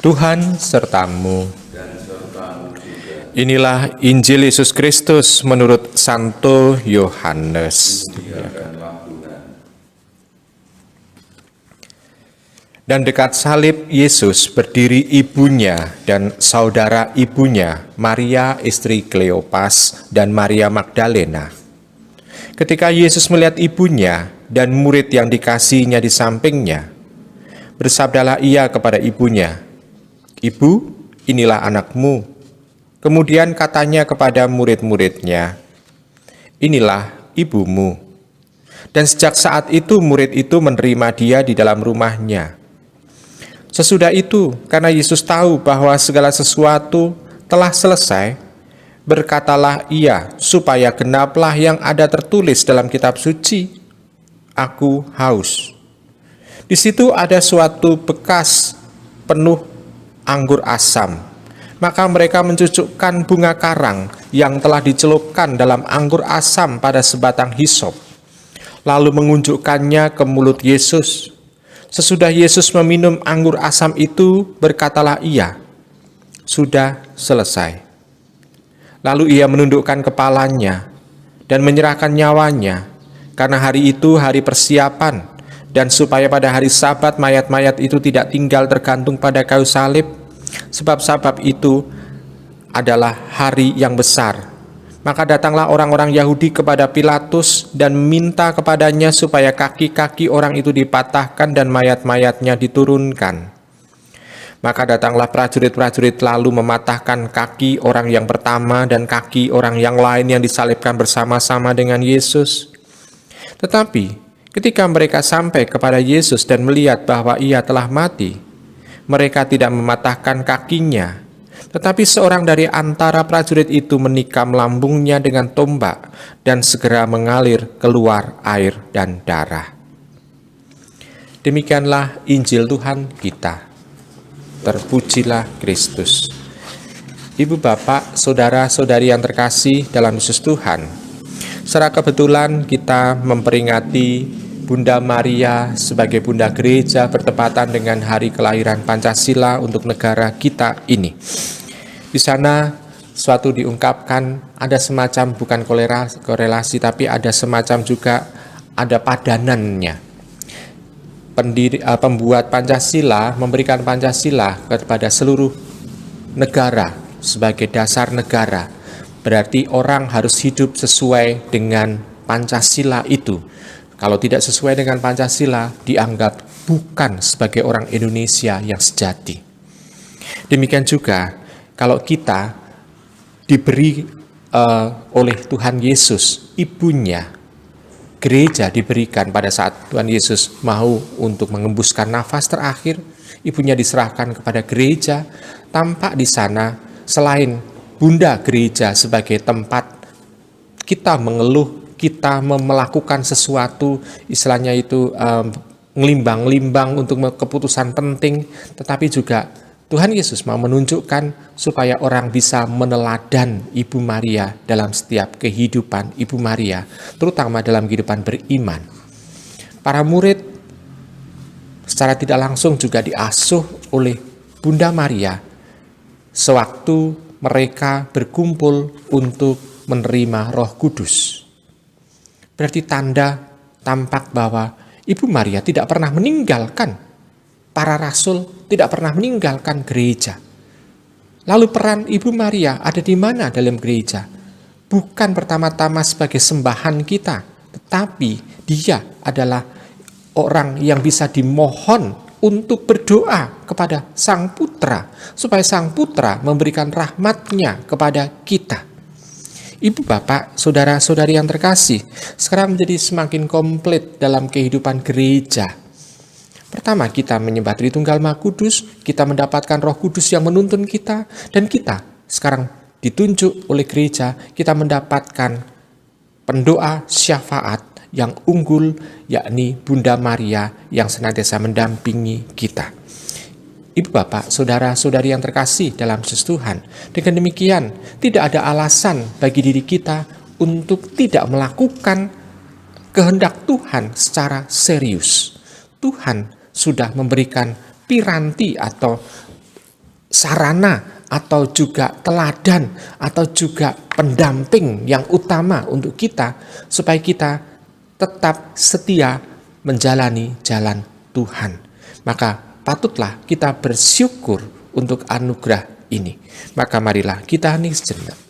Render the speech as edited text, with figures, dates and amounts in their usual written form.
Tuhan sertamu. dan sertamu juga. Inilah Injil Yesus Kristus menurut Santo Yohanes. Muliakanlah Tuhan. Dan dekat salib Yesus berdiri ibunya dan saudara ibunya, Maria istri Kleopas dan Maria Magdalena. Ketika Yesus melihat ibunya dan murid yang dikasihinya di sampingnya, bersabdalah ia kepada ibunya, "Ibu, inilah anakmu." Kemudian katanya kepada murid-muridnya, "Inilah ibumu." Dan sejak saat itu murid itu menerima dia di dalam rumahnya. Sesudah itu, karena Yesus tahu bahwa segala sesuatu telah selesai, berkatalah ia supaya genaplah yang ada tertulis dalam kitab suci, "Aku haus." Di situ ada suatu bekas penuh anggur asam. Maka mereka mencucukkan bunga karang yang telah dicelupkan dalam anggur asam pada sebatang hisop, lalu mengunjukkannya ke mulut Yesus. Sesudah Yesus meminum anggur asam itu, berkatalah ia, "Sudah selesai." Lalu ia menundukkan kepalanya dan menyerahkan nyawanya, karena hari itu hari persiapan, dan supaya pada hari Sabat mayat-mayat itu tidak tinggal tergantung pada kayu salib, sebab Sabat itu adalah hari yang besar. Maka datanglah orang-orang Yahudi kepada Pilatus dan minta kepadanya supaya kaki-kaki orang itu dipatahkan dan mayat-mayatnya diturunkan. Maka datanglah prajurit-prajurit lalu mematahkan kaki orang yang pertama dan kaki orang yang lain yang disalibkan bersama-sama dengan Yesus. Tetapi ketika mereka sampai kepada Yesus dan melihat bahwa ia telah mati, mereka tidak mematahkan kakinya. Tetapi seorang dari antara prajurit itu menikam lambungnya dengan tombak, dan segera mengalir keluar air dan darah. Demikianlah Injil Tuhan kita. Terpujilah Kristus. Ibu bapak, saudara-saudari yang terkasih dalam Yesus Tuhan, secara kebetulan kita memperingati Bunda Maria sebagai Bunda Gereja bertepatan dengan hari kelahiran Pancasila untuk negara kita ini. Di sana suatu diungkapkan ada semacam bukan korelasi tapi ada semacam juga ada padanannya. Pembuat Pancasila memberikan Pancasila kepada seluruh negara sebagai dasar negara. Berarti orang harus hidup sesuai dengan Pancasila itu. Kalau tidak sesuai dengan Pancasila, dianggap bukan sebagai orang Indonesia yang sejati. Demikian juga kalau kita diberi oleh Tuhan Yesus, ibunya, gereja diberikan pada saat Tuhan Yesus mau untuk mengembuskan nafas terakhir, ibunya diserahkan kepada gereja. Tampak di sana selain Bunda Gereja sebagai tempat kita mengeluh, kita melakukan sesuatu, istilahnya itu ngelimbang-limbang untuk keputusan penting, tetapi juga Tuhan Yesus mau menunjukkan supaya orang bisa meneladan Ibu Maria dalam setiap kehidupan Ibu Maria, terutama dalam kehidupan beriman. Para murid secara tidak langsung juga diasuh oleh Bunda Maria sewaktu mereka berkumpul untuk menerima Roh Kudus. Berarti tanda tampak bahwa Ibu Maria tidak pernah meninggalkan para rasul, tidak pernah meninggalkan gereja. Lalu peran Ibu Maria ada di mana dalam gereja? Bukan pertama-tama sebagai sembahan kita, tetapi dia adalah orang yang bisa dimohon untuk berdoa kepada Sang Putra, supaya Sang Putra memberikan rahmat-Nya kepada kita. Ibu bapak, saudara-saudari yang terkasih, sekarang menjadi semakin komplit dalam kehidupan gereja. Pertama, kita menyembah Tritunggal Maha Kudus, kita mendapatkan Roh Kudus yang menuntun kita, dan kita sekarang ditunjuk oleh gereja, kita mendapatkan pendoa syafaat yang unggul, yakni Bunda Maria yang senantiasa mendampingi kita. Ibu bapak, saudara-saudari yang terkasih dalam Yesus Tuhan, dengan demikian tidak ada alasan bagi diri kita untuk tidak melakukan kehendak Tuhan secara serius. Tuhan sudah memberikan piranti atau sarana atau juga teladan atau juga pendamping yang utama untuk kita supaya kita tetap setia menjalani jalan Tuhan. Maka patutlah kita bersyukur untuk anugerah ini. Maka marilah kita hening sejenak.